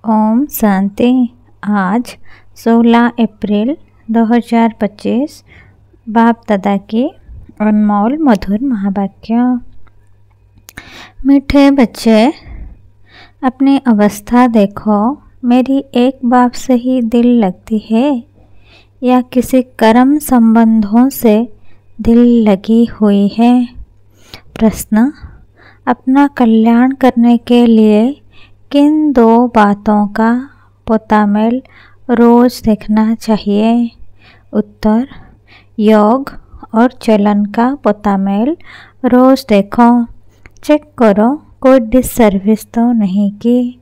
ओम शांति। आज 16 अप्रैल 2025 बाप दादा की अनमोल मधुर महावाक्य। मीठे बच्चे, अपनी अवस्था देखो। मेरी एक बाप से ही दिल लगती है या किसी कर्म संबंधों से दिल लगी हुई है? प्रश्न। अपना कल्याण करने के लिए किन दो बातों का पोतामेल रोज देखना चाहिए? उत्तर। योग और चलन का पोतामेल रोज देखो। चेक करो कोई डिससर्विस तो नहीं की।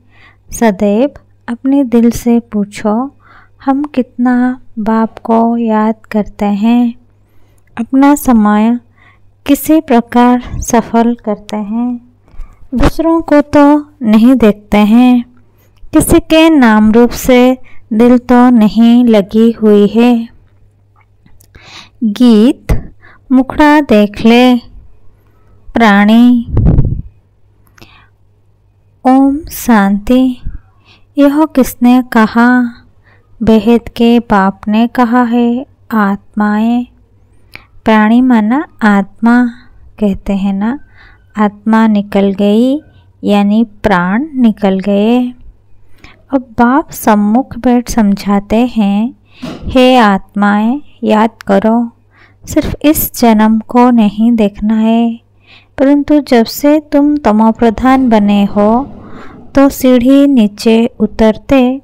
सदैव अपने दिल से पूछो, हम कितना बाप को याद करते हैं? अपना समय किसी प्रकार सफल करते हैं? दूसरों को तो नहीं देखते हैं। किसी के नाम रूप से दिल तो नहीं लगी हुई है। गीत मुखड़ा देख ले प्राणी। ओम शांति। यह किसने कहा? बेहद के बाप ने कहा है। आत्माएं, प्राणी माना आत्मा कहते हैं ना। आत्मा निकल गई यानी प्राण निकल गए। अब बाप सम्मुख बैठ समझाते हैं, हे आत्माएं, याद करो, सिर्फ इस जन्म को नहीं देखना है, परंतु जब से तुम तमोप्रधान बने हो तो सीढ़ी नीचे उतरते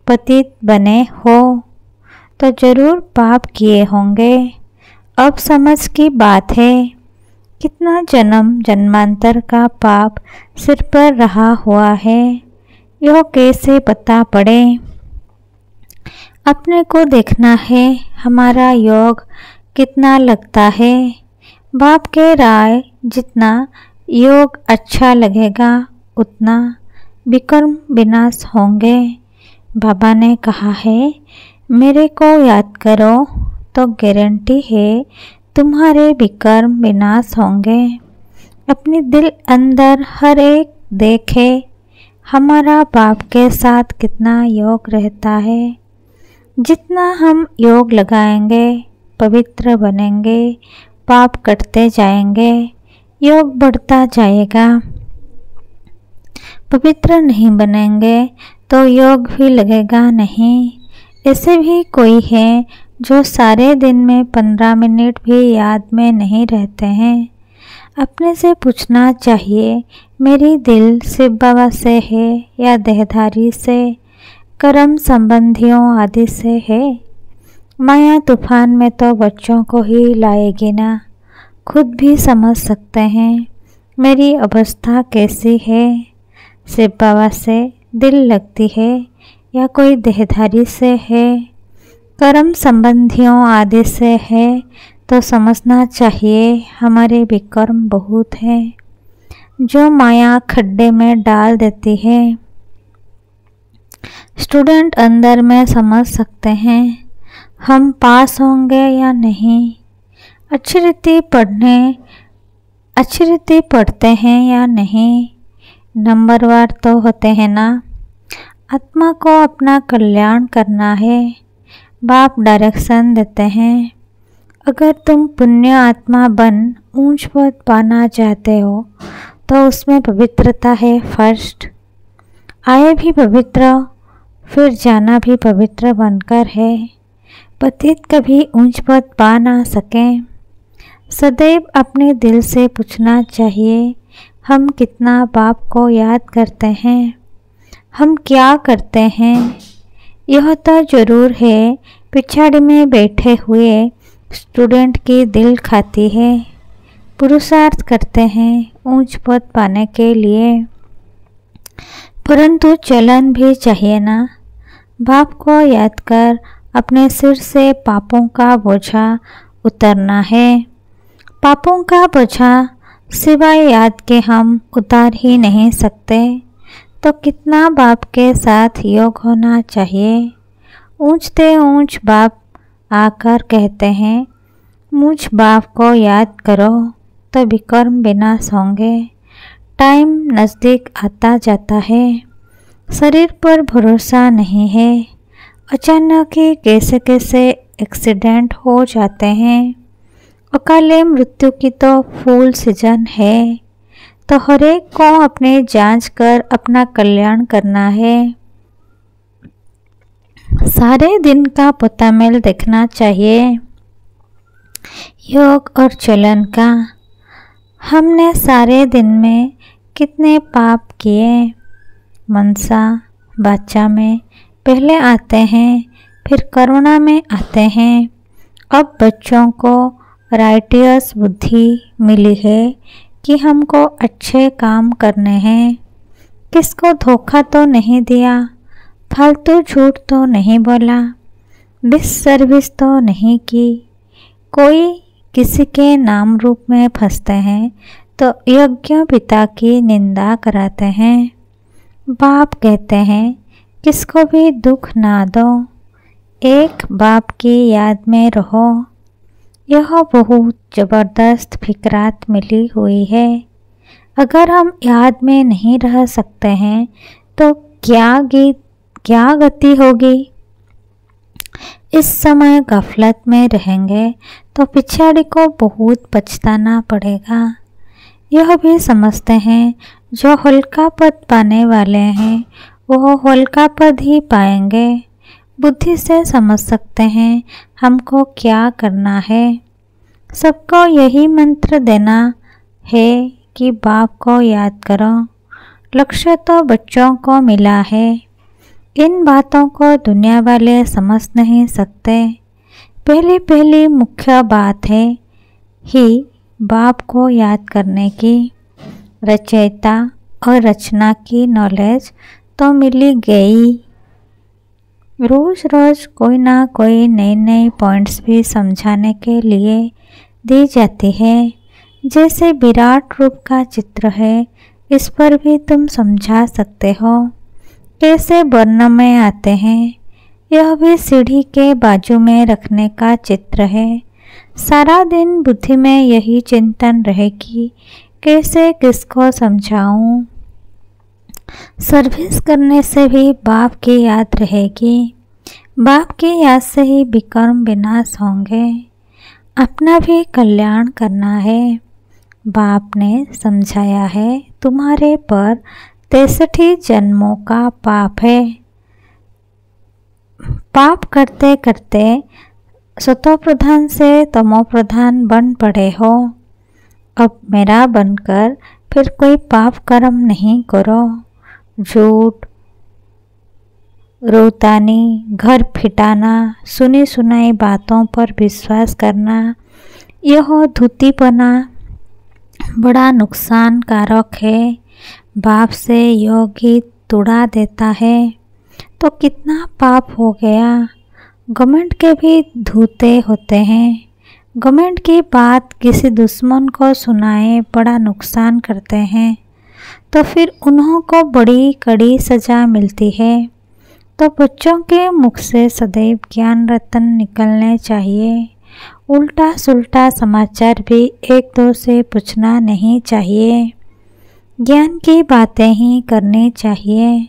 पतित बने हो तो जरूर पाप किए होंगे। अब समझ की बात है, कितना जन्म जन्मांतर का पाप सिर पर रहा हुआ है, यह कैसे पता पड़े? अपने को देखना है, हमारा योग कितना लगता है। बाप के राय जितना योग अच्छा लगेगा उतना विकर्म विनाश होंगे। बाबा ने कहा है, मेरे को याद करो तो गारंटी है तुम्हारे विकर्म विनाश होंगे। अपनी दिल अंदर हर एक देखे, हमारा बाप के साथ कितना योग रहता है। जितना हम योग लगाएंगे पवित्र बनेंगे, पाप कटते जाएंगे, योग बढ़ता जाएगा। पवित्र नहीं बनेंगे तो योग भी लगेगा नहीं। ऐसे भी कोई है जो सारे दिन में 15 मिनट भी याद में नहीं रहते हैं। अपने से पूछना चाहिए, मेरी दिल शिव बाबा से है या देहधारी से, कर्म संबंधियों आदि से है? माया तूफान में तो बच्चों को ही लाएगी ना। खुद भी समझ सकते हैं मेरी अवस्था कैसी है। शिव बाबा से दिल लगती है या कोई देहधारी से है, कर्म संबंधियों आदि से है तो समझना चाहिए हमारे विकर्म बहुत हैं जो माया खड्डे में डाल देती है। स्टूडेंट अंदर में समझ सकते हैं हम पास होंगे या नहीं। अच्छी रीति पढ़ते हैं या नहीं। नंबरवार तो होते हैं ना। आत्मा को अपना कल्याण करना है। बाप डायरेक्शन देते हैं, अगर तुम पुण्य आत्मा बन ऊंच पद पाना चाहते हो तो उसमें पवित्रता है फर्स्ट। आए भी पवित्र, फिर जाना भी पवित्र बनकर है। पतित कभी ऊंच पद पा ना सके। सदैव अपने दिल से पूछना चाहिए, हम कितना बाप को याद करते हैं, हम क्या करते हैं? यह तो जरूर है पिछाड़ी में बैठे हुए स्टूडेंट की दिल खाती है। पुरुषार्थ करते हैं ऊंच पद पाने के लिए, परंतु चलन भी चाहिए ना। बाप को याद कर अपने सिर से पापों का बोझा उतरना है। पापों का बोझा सिवाय याद के हम उतार ही नहीं सकते, तो कितना बाप के साथ योग होना चाहिए। ऊंचते ऊंच बाप आकर कहते हैं, मुझ बाप को याद करो तो विकर्म विनाश होंगे। टाइम नज़दीक आता जाता है। शरीर पर भरोसा नहीं है। अचानक ही कैसे कैसे एक्सीडेंट हो जाते हैं। अकाले मृत्यु की तो फुल सीजन है, तो हर एक को अपने जांच कर अपना कल्याण करना है। सारे दिन का पोतामेल देखना चाहिए, योग और चलन का। हमने सारे दिन में कितने पाप किए। मनसा वाचा में पहले आते हैं, फिर करुणा में आते हैं। अब बच्चों को राइटियस बुद्धि मिली है कि हमको अच्छे काम करने हैं। किसको धोखा तो नहीं दिया, फालतू झूठ तो नहीं बोला, डिससर्विस तो नहीं की। कोई किसी के नाम रूप में फंसते हैं तो यज्ञ पिता की निंदा कराते हैं। बाप कहते हैं किसको भी दुख ना दो, एक बाप की याद में रहो। यह बहुत ज़बरदस्त फिक्रात मिली हुई है। अगर हम याद में नहीं रह सकते हैं तो क्या गति होगी। इस समय गफलत में रहेंगे तो पिछाड़ी को बहुत पछताना पड़ेगा। यह भी समझते हैं जो हल्का पद पाने वाले हैं वह हल्का पद ही पाएंगे। बुद्धि से समझ सकते हैं हमको क्या करना है। सबको यही मंत्र देना है कि बाप को याद करो। लक्ष्य तो बच्चों को मिला है। इन बातों को दुनिया वाले समझ नहीं सकते। पहली मुख्य बात है ही बाप को याद करने की। रचयिता और रचना की नॉलेज तो मिली गई। रोज रोज कोई ना कोई नए पॉइंट्स भी समझाने के लिए दी जाती है। जैसे विराट रूप का चित्र है, इस पर भी तुम समझा सकते हो। कैसे वर्ण में आते हैं, यह भी सीढ़ी के बाजू में रखने का चित्र है। सारा दिन बुद्धि में यही चिंतन रहेगी कैसे किसको समझाऊं। सर्विस करने से भी बाप की याद रहेगी। बाप की याद से ही विकर्म विनाश होंगे। अपना भी कल्याण करना है। बाप ने समझाया है तुम्हारे पर 63 जन्मों का पाप है। पाप करते करते सतो प्रधान से तमो प्रधान बन पड़े हो। अब मेरा बनकर फिर कोई पाप कर्म नहीं करो। झूठ, रोतानी, घर फिटाना, सुनी सुनाई बातों पर विश्वास करना, यह धूतीपना बड़ा नुकसान कारक है। बाप से योगी तुड़ा देता है तो कितना पाप हो गया। घमंड के भी धूते होते हैं। घमंड की बात किसी दुश्मन को सुनाए बड़ा नुकसान करते हैं तो फिर उन्हों को बड़ी कड़ी सज़ा मिलती है। तो बच्चों के मुख से सदैव ज्ञान रतन निकलने चाहिए। उल्टा सुल्टा समाचार भी एक दो से पूछना नहीं चाहिए। ज्ञान की बातें ही करनी चाहिए।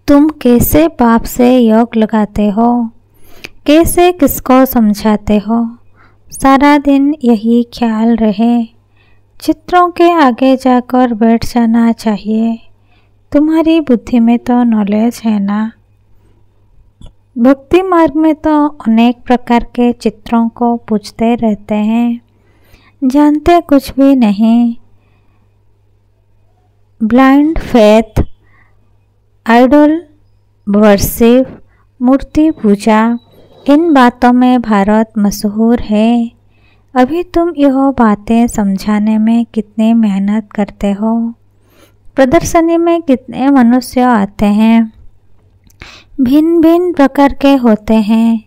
तुम कैसे बाप से योग लगाते हो, कैसे किसको समझाते हो, सारा दिन यही ख्याल रहे। चित्रों के आगे जाकर बैठ जाना चाहिए। तुम्हारी बुद्धि में तो नॉलेज है ना। भक्ति मार्ग में तो अनेक प्रकार के चित्रों को पूछते रहते हैं, जानते कुछ भी नहीं। ब्लाइंड फेथ, आइडल वर्शिप, मूर्ति पूजा, इन बातों में भारत मशहूर है। अभी तुम यह बातें समझाने में कितनी मेहनत करते हो। प्रदर्शनी में कितने मनुष्य आते हैं, भिन्न भिन्न प्रकार के होते हैं।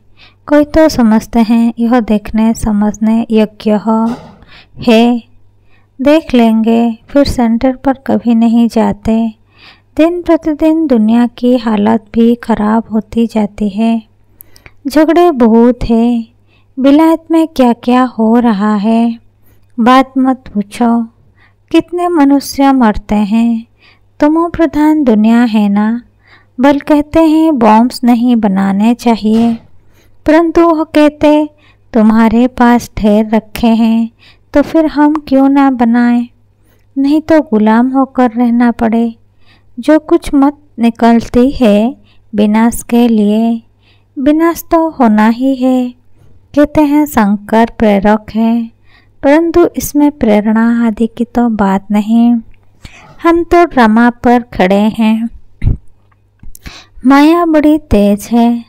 कोई तो समझते हैं यह देखने समझने योग्य है, देख लेंगे, फिर सेंटर पर कभी नहीं जाते। दिन प्रतिदिन दुनिया की हालत भी खराब होती जाती है। झगड़े बहुत है। विलायत में क्या क्या हो रहा है, बात मत पूछो। कितने मनुष्य मरते हैं। तमो प्रधान दुनिया है ना। बल कहते हैं बॉम्ब्स नहीं बनाने चाहिए, परंतु वो कहते तुम्हारे पास ढेर रखे हैं तो फिर हम क्यों ना बनाएं, नहीं तो गुलाम होकर रहना पड़े। जो कुछ मत निकलती है विनाश के लिए, विनाश तो होना ही है। कहते हैं शंकर प्रेरक है, परंतु इसमें प्रेरणा आदि की तो बात नहीं। हम तो ड्रामा पर खड़े हैं। माया बड़ी तेज है,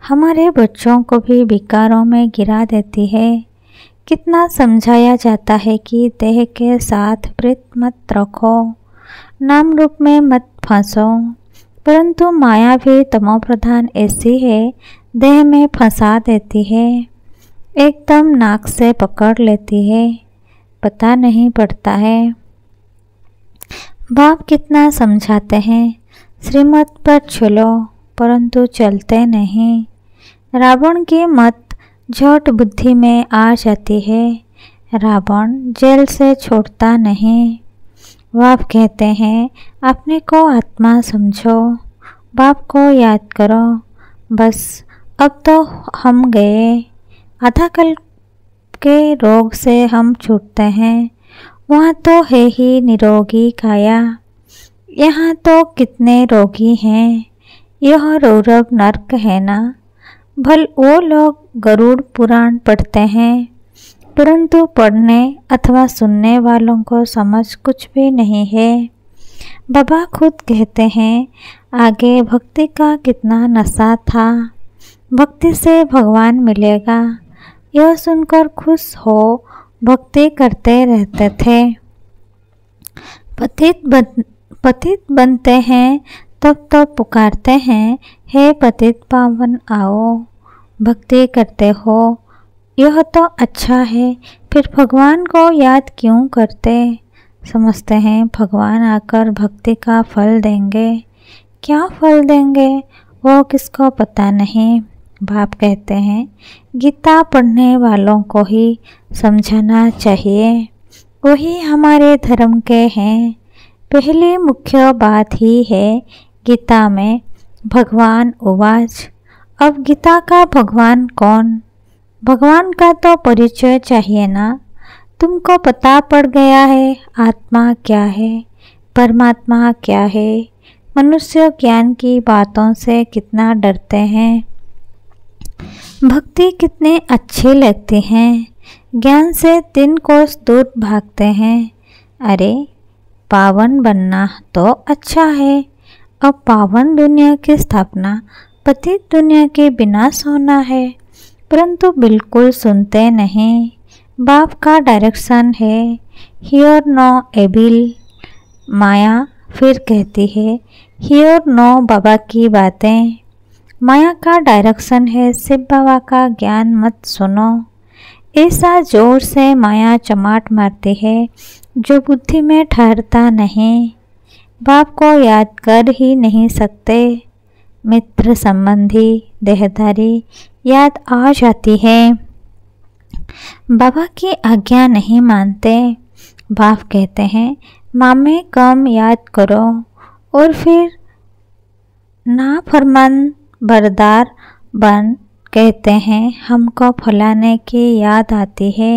हमारे बच्चों को भी विकारों में गिरा देती है। कितना समझाया जाता है कि देह के साथ प्रीत मत रखो, नाम रूप में मत फंसो, परंतु माया भी तमो प्रधान ऐसी है, देह में फंसा देती है, एकदम नाक से पकड़ लेती है, पता नहीं पड़ता है। बाप कितना समझाते हैं श्रीमत पर चलो, परंतु चलते नहीं। रावण की मत झट बुद्धि में आ जाती है, रावण जेल से छोड़ता नहीं। बाप कहते हैं अपने को आत्मा समझो, बाप को याद करो। बस अब तो हम गए, आधा कल्प के रोग से हम छूटते हैं। वहाँ तो है ही निरोगी काया, यहाँ तो कितने रोगी हैं। यह रौरव नर्क है ना। भल वो लोग गरुड़ पुराण पढ़ते हैं, परंतु पढ़ने अथवा सुनने वालों को समझ कुछ भी नहीं है। बाबा खुद कहते हैं आगे भक्ति का कितना नशा था, भक्ति से भगवान मिलेगा, यह सुनकर खुश हो भक्ति करते रहते थे। पतित बनते हैं तब तो पुकारते हैं हे पतित पावन आओ, भक्ति करते हो, यह तो अच्छा है, फिर भगवान को याद क्यों करते। समझते हैं भगवान आकर भक्ति का फल देंगे, क्या फल देंगे वो किसको पता नहीं। बाप कहते हैं गीता पढ़ने वालों को ही समझाना चाहिए, वही हमारे धर्म के हैं। पहली मुख्य बात ही है गीता में भगवान उवाच। अब गीता का भगवान कौन, भगवान का तो परिचय चाहिए ना। तुमको पता पड़ गया है आत्मा क्या है, परमात्मा क्या है। मनुष्य ज्ञान की बातों से कितना डरते हैं, भक्ति कितनी अच्छी लगती हैं, ज्ञान से 3 कोस दूर भागते हैं। अरे पावन बनना तो अच्छा है, अब पावन दुनिया की स्थापना पतित दुनिया के विनाश होना है, परंतु बिल्कुल सुनते नहीं। बाप का डायरेक्शन है हियर नो एबिल। माया फिर कहती है हियर नो बाबा की बातें। माया का डायरेक्शन है शिव बाबा का ज्ञान मत सुनो। ऐसा जोर से माया चमाट मारती है जो बुद्धि में ठहरता नहीं। बाप को याद कर ही नहीं सकते, मित्र संबंधी देहधारी याद आ जाती है, बाबा की आज्ञा नहीं मानते। बाप कहते हैं मामे कम याद करो और फिर ना फरमान बरदार बन। कहते हैं हमको फलाने की याद आती है,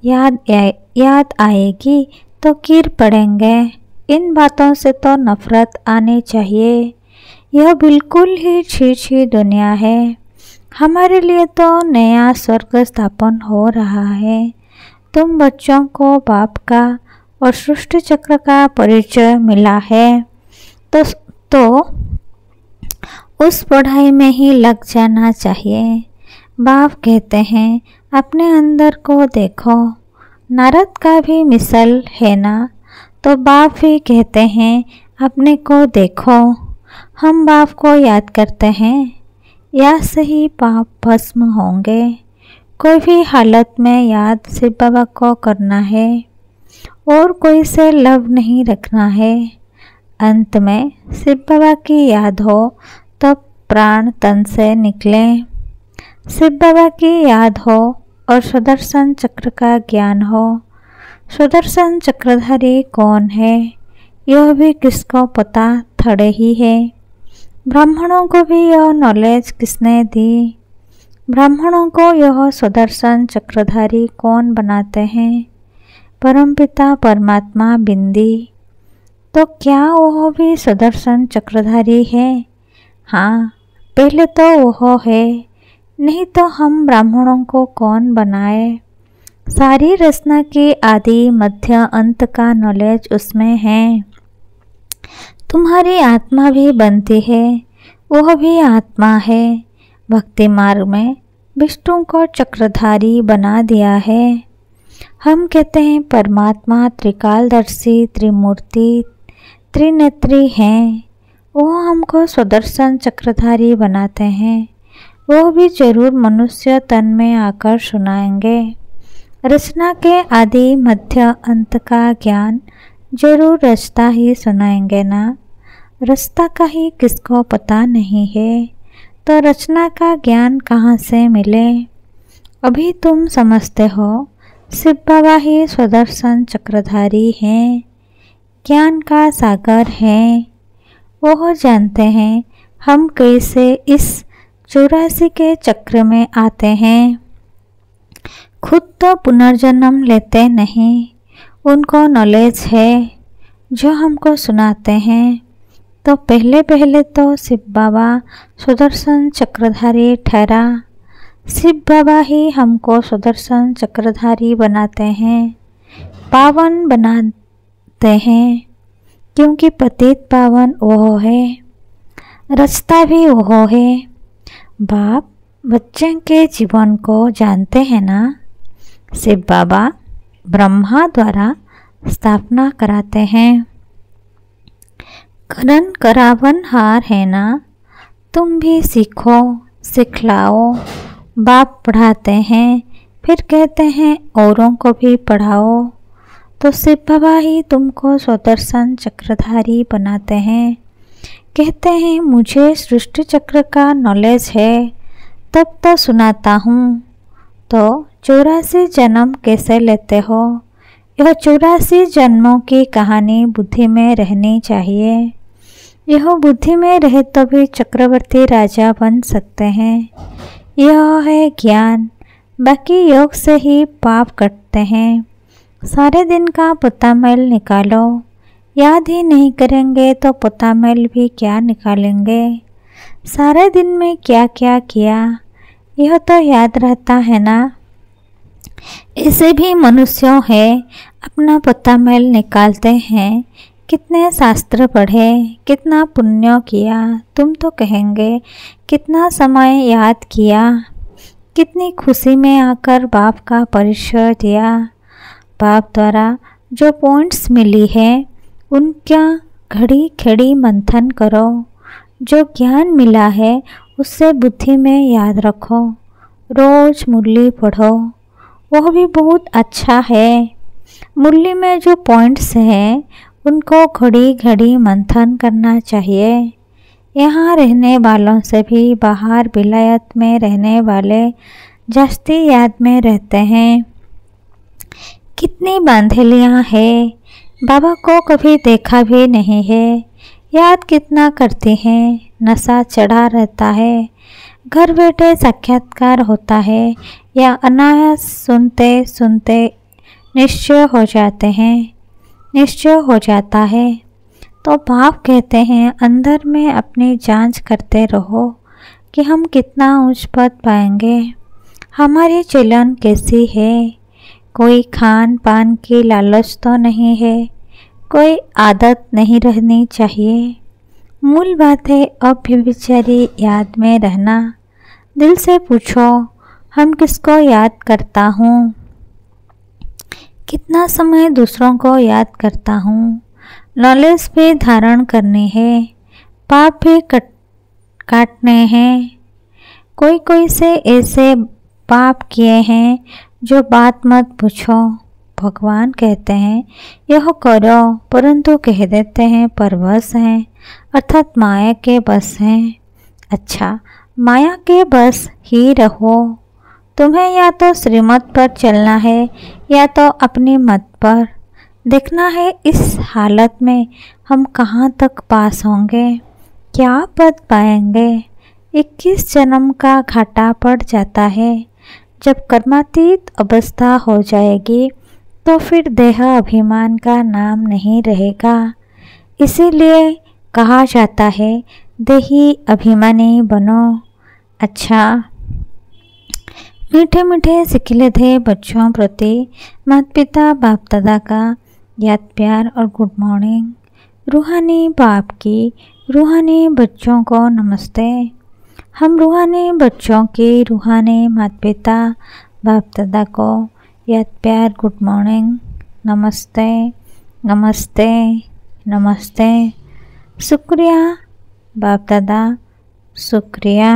याद आएगी तो गिर पड़ेंगे। इन बातों से तो नफरत आनी चाहिए। यह बिल्कुल ही छी दुनिया है। हमारे लिए तो नया स्वर्ग स्थापन हो रहा है। तुम बच्चों को बाप का और सृष्टि चक्र का परिचय मिला है तो उस पढ़ाई में ही लग जाना चाहिए। बाप कहते हैं अपने अंदर को देखो। नारद का भी मिसल है ना, तो बाप भी कहते हैं अपने को देखो। हम बाप को याद करते हैं, या से ही पाप भस्म होंगे। कोई भी हालत में याद शिव बाबा को करना है और कोई से लव नहीं रखना है। अंत में शिव बाबा की याद हो तब प्राण तन से निकले। शिव बाबा की याद हो और सुदर्शन चक्र का ज्ञान हो, सुदर्शन चक्रधारी कौन है यह भी किसको पता थोड़े ही है। ब्राह्मणों को भी यह नॉलेज किसने दी। ब्राह्मणों को यह सुदर्शन चक्रधारी कौन बनाते हैं? परमपिता परमात्मा बिंदी। तो क्या वह भी सुदर्शन चक्रधारी है? हाँ, पहले तो वह है, नहीं तो हम ब्राह्मणों को कौन बनाए। सारी रचना की आदि मध्य अंत का नॉलेज उसमें है। तुम्हारी आत्मा भी बनती है, वह भी आत्मा है। भक्ति मार्ग में विष्णु को चक्रधारी बना दिया है। हम कहते हैं परमात्मा त्रिकालदर्शी त्रिमूर्ति त्रिनेत्री हैं, वो हमको सुदर्शन चक्रधारी बनाते हैं। वो भी जरूर मनुष्य तन में आकर सुनाएंगे। रचना के आदि मध्य अंत का ज्ञान जरूर रचता ही सुनाएंगे ना। रचता का ही किसको पता नहीं है, तो रचना का ज्ञान कहाँ से मिले। अभी तुम समझते हो शिव बाबा ही सुदर्शन चक्रधारी हैं, ज्ञान का सागर हैं। वो जानते हैं हम कैसे इस 84 के चक्र में आते हैं। खुद तो पुनर्जन्म लेते नहीं, उनको नॉलेज है जो हमको सुनाते हैं। तो पहले पहले तो शिव बाबा सुदर्शन चक्रधारी ठहरा। शिव बाबा ही हमको सुदर्शन चक्रधारी बनाते हैं, पावन बनाते हैं, क्योंकि पतित पावन वो है, रचता भी वो है। बाप बच्चे के जीवन को जानते हैं ना। शिव बाबा ब्रह्मा द्वारा स्थापना कराते हैं। करण करावन हार है ना, तुम भी सीखो सिखलाओ। बाप पढ़ाते हैं, फिर कहते हैं औरों को भी पढ़ाओ। तो शिव बाबा ही तुमको सुदर्शन चक्रधारी बनाते हैं। कहते हैं मुझे सृष्टि चक्र का नॉलेज है, तब तो सुनाता हूँ। तो 84 जन्म कैसे लेते हो? यह 84 जन्मों की कहानी बुद्धि में रहनी चाहिए। यह बुद्धि में रहे तो भी चक्रवर्ती राजा बन सकते हैं। यह है ज्ञान। बाकी योग से ही पाप कटते हैं। सारे दिन का पुतामैल निकालो। याद ही नहीं करेंगे तो पुतामैल भी क्या निकालेंगे। सारे दिन में क्या क्या किया यह तो याद रहता है ना। ऐसे भी मनुष्यों है अपना पुतामैल निकालते हैं। कितने शास्त्र पढ़े, कितना पुण्य किया, तुम तो कहेंगे कितना समय याद किया, कितनी खुशी में आकर बाप का परिचय दिया। बाप द्वारा जो पॉइंट्स मिली है उनका घड़ी खड़ी मंथन करो। जो ज्ञान मिला है उससे बुद्धि में याद रखो। रोज मुरली पढ़ो, वह भी बहुत अच्छा है। मुरली में जो पॉइंट्स हैं उनको घड़ी घड़ी मंथन करना चाहिए। यहाँ रहने वालों से भी बाहर विलायत में रहने वाले जास्ती याद में रहते हैं। कितनी बांधलियाँ हैं, बाबा को कभी देखा भी नहीं है, याद कितना करती हैं। नशा चढ़ा रहता है, घर बैठे साक्षात्कार होता है या अनायास सुनते सुनते निश्चय हो जाते हैं, निश्चय हो जाता है। तो बाप कहते हैं अंदर में अपनी जांच करते रहो कि हम कितना उच्च पद पाएंगे, हमारी चलन कैसी है। कोई खान पान की लालच तो नहीं है, कोई आदत नहीं रहनी चाहिए। मूल बात है अव्यभिचारी याद में रहना। दिल से पूछो हम किसको याद करता हूँ, कितना समय दूसरों को याद करता हूँ। नॉलेज भी धारण करनी है, पाप भी काटने हैं। कोई कोई से ऐसे पाप किए हैं जो बात मत पूछो। भगवान कहते हैं यह करो, परंतु कह देते हैं परवश हैं, अर्थात माया के बस हैं। अच्छा, माया के बस ही रहो, तुम्हें या तो श्रीमत पर चलना है या तो अपनी मत पर। देखना है इस हालत में हम कहाँ तक पास होंगे, क्या पद पाएंगे। 21 जन्म का घाटा पड़ जाता है। जब कर्मातीत अवस्था हो जाएगी तो फिर देह अभिमान का नाम नहीं रहेगा। इसीलिए कहा जाता है देही अभिमानी बनो। अच्छा, मीठे मीठे सिखिले बच्चों प्रति माता पिता बाप दादा का याद प्यार और गुड मॉर्निंग। रूहानी बाप की रूहानी बच्चों को नमस्ते। हम रूहानी बच्चों की रूहानी माता पिता बाप दादा को याद प्यार गुड मॉर्निंग, नमस्ते नमस्ते नमस्ते। शुक्रिया बाप दादा, शुक्रिया।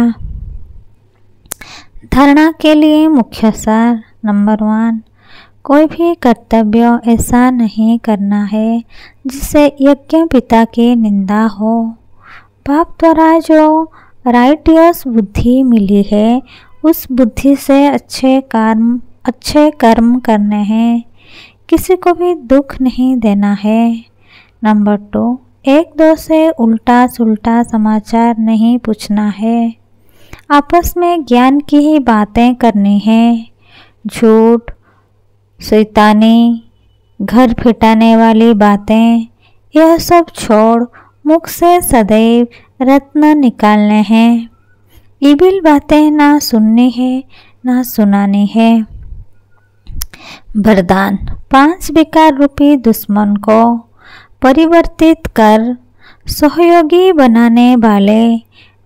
धारणा के लिए मुख्य सार नंबर 1, कोई भी कर्तव्य ऐसा नहीं करना है जिससे यज्ञ पिता की निंदा हो। बाप द्वारा जो राइटियस बुद्धि मिली है उस बुद्धि से अच्छे कर्म करने हैं, किसी को भी दुख नहीं देना है। नंबर 2, एक दो से उल्टा सुल्टा समाचार नहीं पूछना है, आपस में ज्ञान की ही बातें करनी है। झूठ, शैतानी, घर फिटाने वाली बातें यह सब छोड़ मुख से सदैव रत्न निकालने हैं। इबिल बातें ना सुननी है ना सुनानी है। वरदान, 5 विकार रूपी दुश्मन को परिवर्तित कर सहयोगी बनाने वाले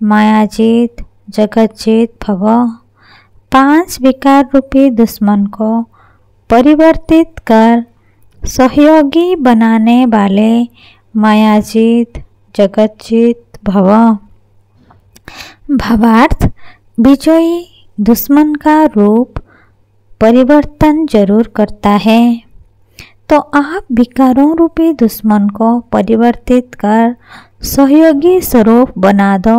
मायाजीत जगतजीत भव। 5 विकार रूपी दुश्मन को परिवर्तित कर सहयोगी बनाने वाले मायाजीत जगतजीत भव। भावार्थ, विजयी दुश्मन का रूप परिवर्तन जरूर करता है, तो आप विकारों रूपी दुश्मन को परिवर्तित कर सहयोगी स्वरूप बना दो,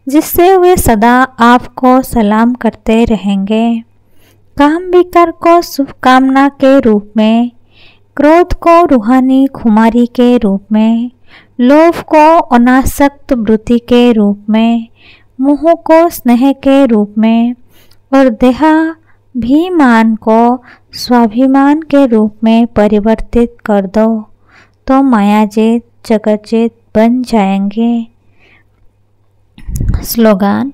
जिससे वे सदा आपको सलाम करते रहेंगे। काम विकार को शुभकामना के रूप में, क्रोध को रूहानी खुमारी के रूप में, लोभ को अनासक्त वृत्ति के रूप में, मोह को स्नेह के रूप में और देहाभिमान को स्वाभिमान के रूप में परिवर्तित कर दो, तो मायाजीत जगतजीत बन जाएंगे। स्लोगान,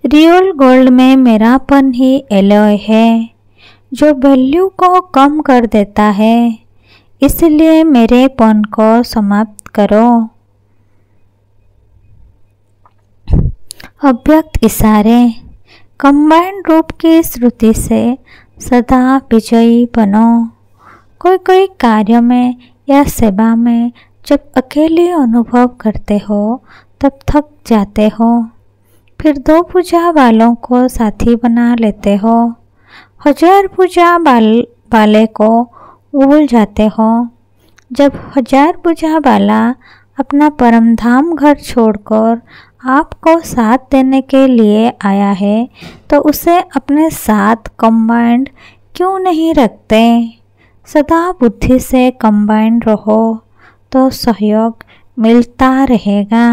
रियल गोल्ड में मेरापन ही एलॉय है, जो वैल्यू को कम कर देता है, इसलिए मेरेपन को समाप्त करो। अव्यक्त इशारे, कंबाइंड रूप की श्रुति से सदा विजयी बनो। कोई कार्य में या सेवा में जब अकेले अनुभव करते हो तब थक जाते हो, फिर 2 पूजा वालों को साथी बना लेते हो, 1000 पूजा वाले को भूल जाते हो। जब 1000 पूजा वाला अपना परमधाम घर छोड़कर आपको साथ देने के लिए आया है तो उसे अपने साथ कंबाइंड क्यों नहीं रखते। सदा बुद्धि से कंबाइंड रहो तो सहयोग मिलता रहेगा।